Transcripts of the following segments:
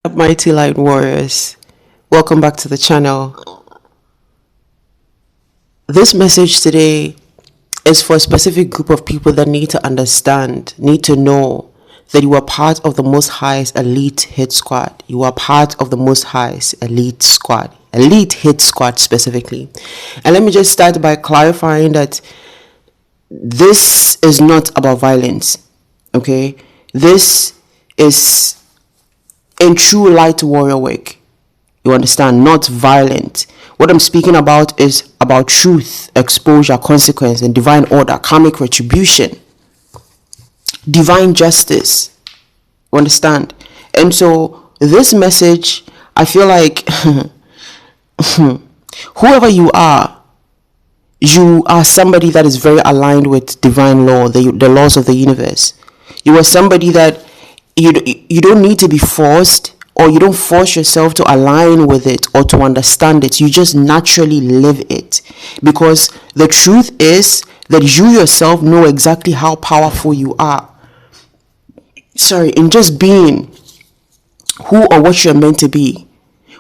Up, mighty light warriors, welcome back to the channel. This message today is for a specific group of people that need to understand, need to know that you are part of the Most High's elite hit squad. You are part of the Most High's elite squad, elite hit squad specifically. And let me just start by clarifying that this is not about violence, okay? This is in true light warrior work. You understand? Not violent. What I'm speaking about is about truth, exposure, consequence, and divine order, karmic retribution, divine justice. You understand? And so this message, I feel like whoever you are somebody that is very aligned with divine law, the laws of the universe. You are somebody that you don't need to be forced, or you don't force yourself to align with it or to understand it. You just naturally live it, because the truth is that you yourself know exactly how powerful you are. In just being who or what you're meant to be,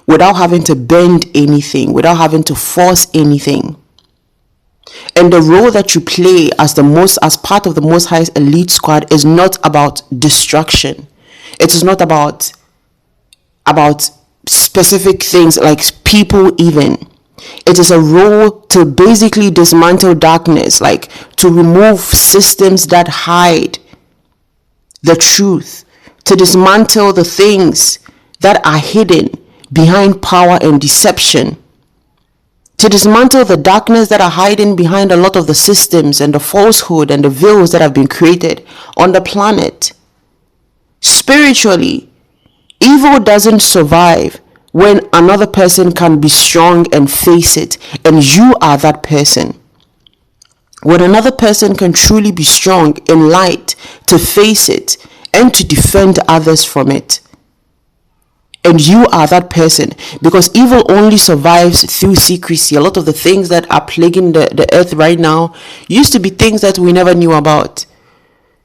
without having to bend anything, without having to force anything. And the role that you play as part of the Most High's elite squad is not about destruction. It is not about specific things like people even. It is a role to basically dismantle darkness, like to remove systems that hide the truth, to dismantle the things that are hidden behind power and deception, to dismantle the darkness that are hiding behind a lot of the systems and the falsehood and the veils that have been created on the planet. Spiritually, evil doesn't survive when another person can be strong and face it, and you are that person. When another person can truly be strong in light to face it and to defend others from it, and you are that person, because evil only survives through secrecy. A lot of the things that are plaguing the earth right now used to be things that we never knew about.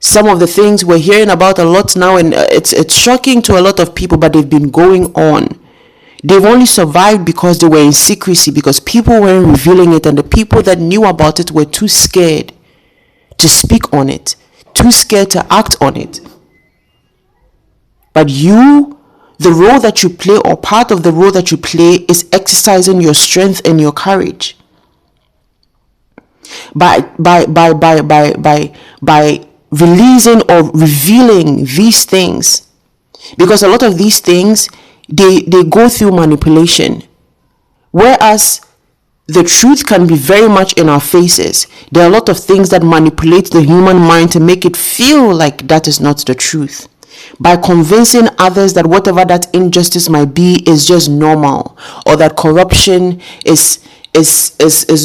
Some of the things we're hearing about a lot now, and it's shocking to a lot of people, but they've been going on. They've only survived because they were in secrecy, because people weren't revealing it, and the people that knew about it were too scared to speak on it, too scared to act on it. But the role that you play, or part of the role that you play, is exercising your strength and your courage by releasing or revealing these things, because a lot of these things they go through manipulation, whereas the truth can be very much in our faces. There are a lot of things that manipulate the human mind to make it feel like that is not the truth, by convincing others that whatever that injustice might be is just normal, or that corruption is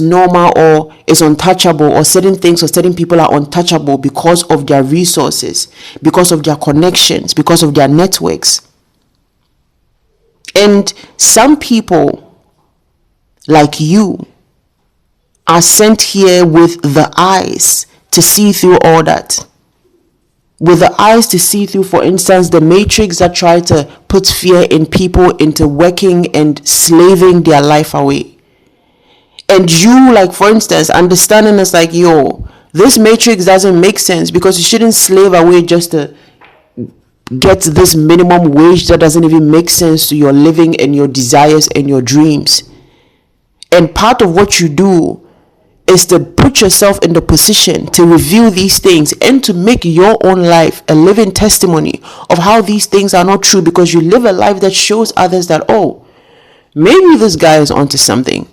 normal or is untouchable, or certain things or certain people are untouchable because of their resources, because of their connections, because of their networks. And some people like you are sent here with the eyes to see through all that. With the eyes to see through, for instance, the matrix that try to put fear in people into working and slaving their life away. And you, like, for instance, understanding is like, this matrix doesn't make sense, because you shouldn't slave away just to get this minimum wage that doesn't even make sense to your living and your desires and your dreams. And part of what you do is to put yourself in the position to reveal these things and to make your own life a living testimony of how these things are not true, because you live a life that shows others that, maybe this guy is onto something.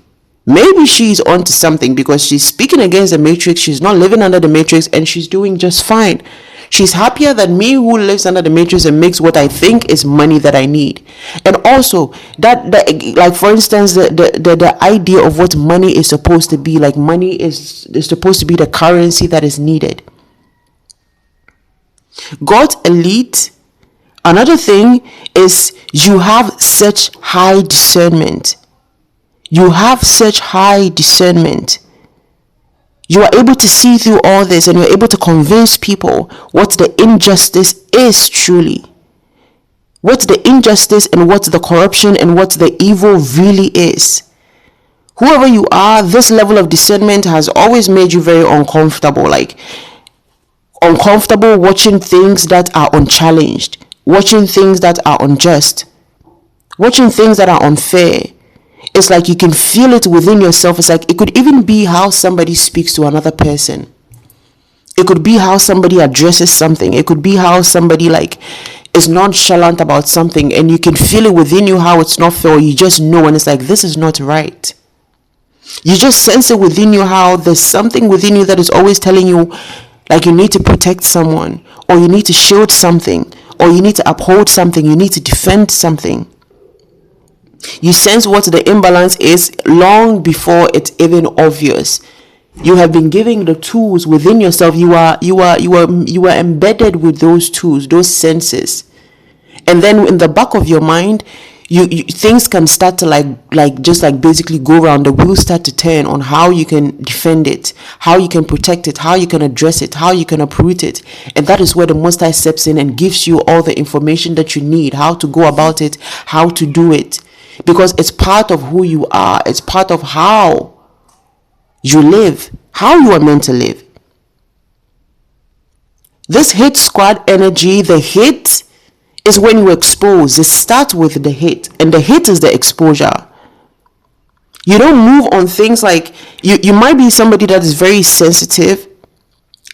Maybe she's onto something, because she's speaking against the matrix. She's not living under the matrix, and she's doing just fine. She's happier than me, who lives under the matrix and makes what I think is money that I need. And also that like, for instance, the idea of what money is supposed to be, like, money is supposed to be the currency that is needed. God's elite, another thing is, you have such high discernment. You have such high discernment. You are able to see through all this, and you're able to convince people what the injustice is truly. what the injustice and what the corruption and what the evil really is. Whoever you are, this level of discernment has always made you very uncomfortable. Like, uncomfortable watching things that are unchallenged, watching things that are unjust, watching things that are unfair. It's like you can feel it within yourself. It's like it could even be how somebody speaks to another person. It could be how somebody addresses something. It could be how somebody like is nonchalant about something, and you can feel it within you how it's not fair. You just know, and it's like, this is not right. You just sense it within you how there's something within you that is always telling you like you need to protect someone, or you need to shield something, or you need to uphold something, you need to defend something. You sense what the imbalance is long before it's even obvious. You have been giving the tools within yourself. You are embedded with those tools, those senses. And then in the back of your mind, you things can start to like just like basically go around. The wheels start to turn on how you can defend it, how you can protect it, how you can address it, how you can uproot it. And that is where the Most High steps in and gives you all the information that you need, how to go about it, how to do it. Because it's part of who you are. It's part of how you live, how you are meant to live. This hit squad energy, the hit is when you expose. It starts with the hit, and the hit is the exposure. You don't move on things like, you might be somebody that is very sensitive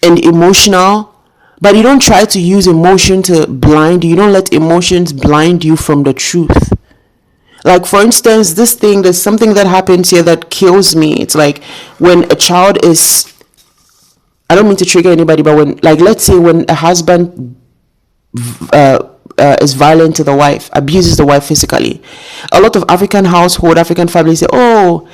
and emotional, but you don't try to use emotion to blind you. You don't let emotions blind you from the truth. Like, for instance, there's something that happens here that kills me. It's like when a child is, I don't mean to trigger anybody, but when, like, let's say when a husband is violent to the wife, abuses the wife physically. A lot of African families say, oh,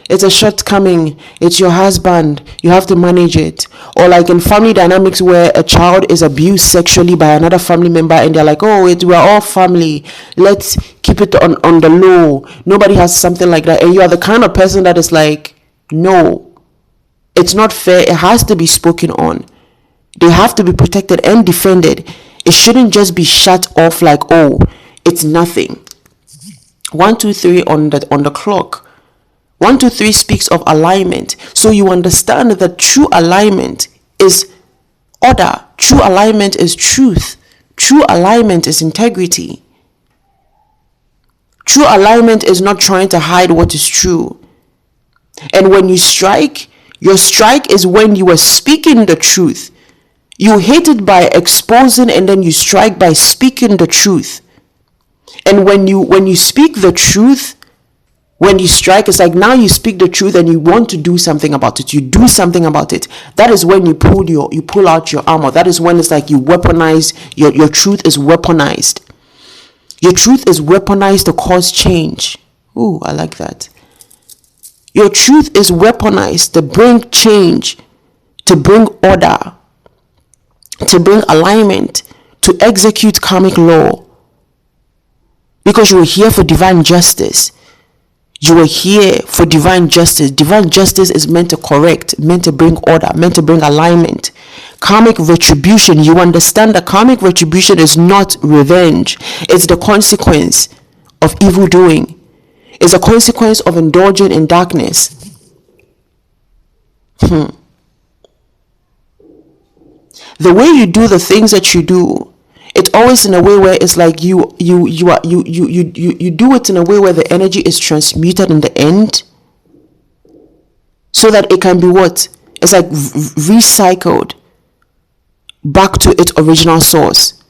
it's a shortcoming, it's your husband, you have to manage it. Or like in family dynamics where a child is abused sexually by another family member, and they're like, oh, we're all family, let's keep it on the low, nobody has something like that. And you are the kind of person that is like, no, it's not fair, it has to be spoken on. They have to be protected and defended. It shouldn't just be shut off like, oh, it's nothing. 1, 2, 3 on the clock. 1, 2, 3 speaks of alignment. So you understand that true alignment is order. True alignment is truth. True alignment is integrity. True alignment is not trying to hide what is true. And when you strike, your strike is when you are speaking the truth. You hit it by exposing, and then you strike by speaking the truth. And when you speak the truth, when you strike, it's like now you speak the truth and you want to do something about it. You do something about it. That is when you pull out your armor. That is when it's like you weaponize, your truth is weaponized. Your truth is weaponized to cause change. Ooh, I like that. Your truth is weaponized to bring change, to bring order, to bring alignment, to execute karmic law. Because you were here for divine justice. You were here for divine justice. Divine justice is meant to correct, meant to bring order, meant to bring alignment. Karmic retribution, you understand that karmic retribution is not revenge. It's the consequence of evil doing. It's a consequence of indulging in darkness. The way you do the things that you do, it's always in a way where it's like you do it in a way where the energy is transmuted in the end, so that it can be what? It's like recycled back to its original source.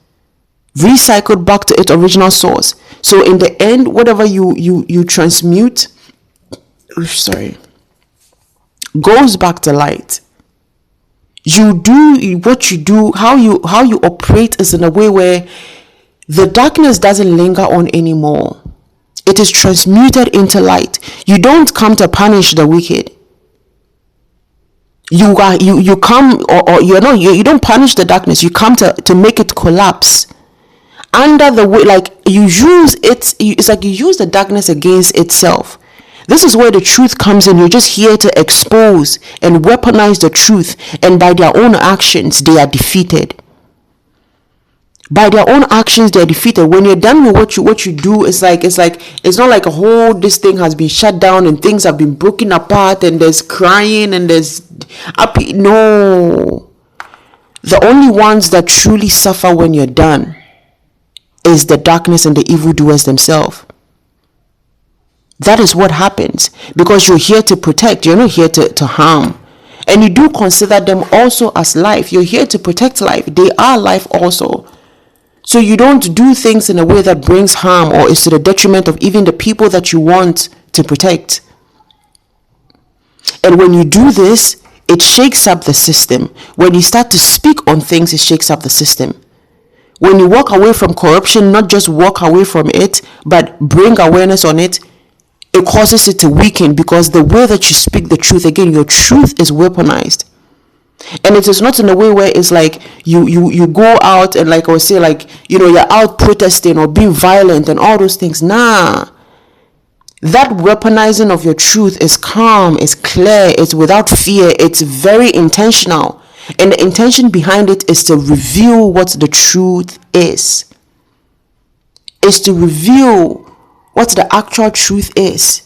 Recycled back to its original source. So in the end, whatever you transmute, goes back to light. You do what you do, how you operate is in a way where the darkness doesn't linger on anymore. It is transmuted into light. You don't come to punish the wicked. You come, or you don't punish the darkness. You come to make it collapse under the way, like you use it. It's like you use the darkness against itself. This is where the truth comes in. You're just here to expose and weaponize the truth, and by their own actions, they are defeated. By their own actions, they're defeated. When you're done with what you do, it's not like a whole this thing has been shut down and things have been broken apart and there's crying and there's happy. No. The only ones that truly suffer when you're done is the darkness and the evildoers themselves. That is what happens, because you're here to protect. You're not here to harm. And you do consider them also as life. You're here to protect life. They are life also. So you don't do things in a way that brings harm or is to the detriment of even the people that you want to protect. And when you do this, it shakes up the system. When you start to speak on things, it shakes up the system. When you walk away from corruption, not just walk away from it, but bring awareness on it, it causes it to weaken, because the way that you speak the truth, again, your truth is weaponized. And it is not in a way where it's like you go out and, like I would say, like, you're out protesting or being violent and all those things. Nah. That weaponizing of your truth is calm, it's clear, it's without fear, it's very intentional. And the intention behind it is to reveal what the truth is. Is to reveal what the actual truth is.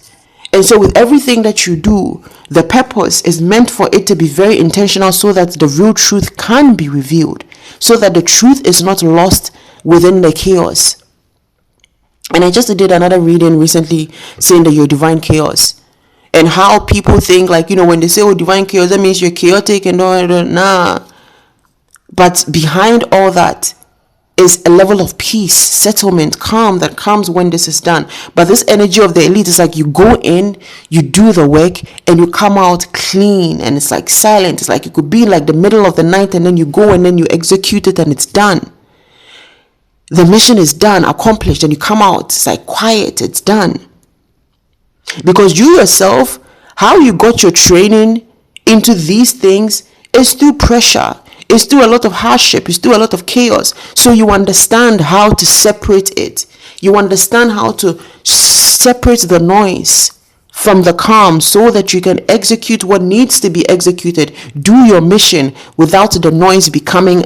And so with everything that you do, the purpose is meant for it to be very intentional, so that the real truth can be revealed, so that the truth is not lost within the chaos. And I just did another reading recently saying that you're divine chaos, and how people think, like, when they say, oh, divine chaos, that means you're chaotic and all that. Nah. But behind all that is a level of peace, settlement, calm that comes when this is done. But this energy of the elite is like, you go in, you do the work, and you come out clean, and it's like silent. It's like you could be in like the middle of the night, and then you go and then you execute it, and it's done. The mission is done, accomplished, and you come out. It's like quiet, it's done. Because you yourself, how you got your training into these things is through pressure. It's through a lot of hardship. It's through a lot of chaos. So you understand how to separate it. You understand how to separate the noise from the calm, so that you can execute what needs to be executed. Do your mission without the noise becoming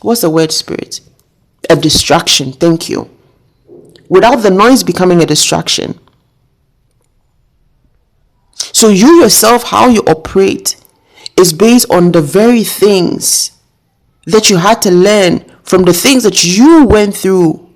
what's the word, spirit? A distraction. Thank you. Without the noise becoming a distraction. So you yourself, how you operate is based on the very things that you had to learn from the things that you went through.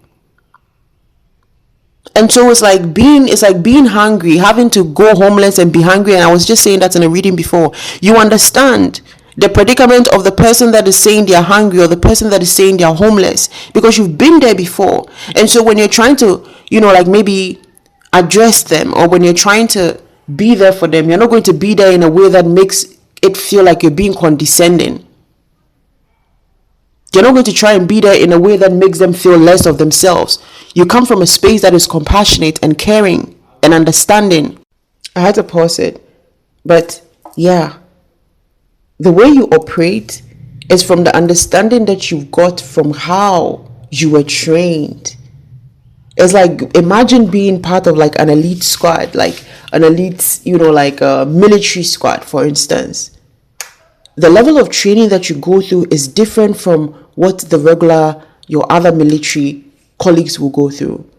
And so it's like being hungry, having to go homeless and be hungry. And I was just saying that in a reading before. You understand the predicament of the person that is saying they're hungry, or the person that is saying they're homeless, because you've been there before. And so when you're trying to, maybe address them, or when you're trying to be there for them, you're not going to be there in a way that makes it feel like you're being condescending. You're not going to try and be there in a way that makes them feel less of themselves. You come from a space that is compassionate and caring and understanding. I had to pause it. But yeah, the way you operate is from the understanding that you've got from how you were trained. It's like, imagine being part of like an elite squad, like an elite, like a military squad, for instance. The level of training that you go through is different from what your other military colleagues will go through.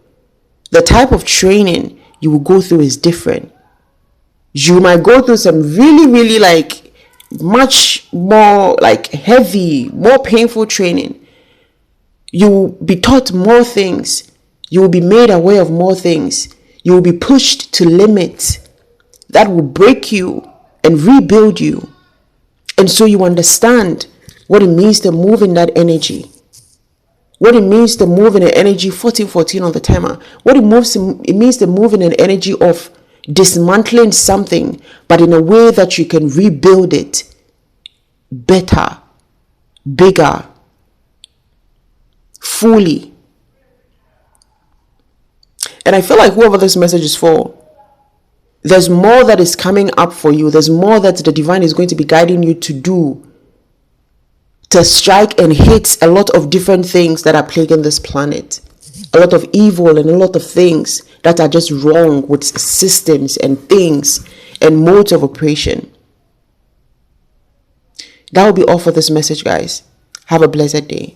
The type of training you will go through is different. You might go through some really, really like much more like heavy, more painful training. You will be taught more things. You will be made aware of more things. You will be pushed to limits that will break you and rebuild you. And so you understand what it means to move in that energy. What it means to move in an energy 1414 on the timer. What it means to move in an energy of dismantling something, but in a way that you can rebuild it better, bigger, fully. And I feel like whoever this message is for, there's more that is coming up for you. There's more that the divine is going to be guiding you to do, to strike and hit a lot of different things that are plaguing this planet. A lot of evil and a lot of things that are just wrong with systems and things and modes of operation. That will be all for this message, guys. Have a blessed day.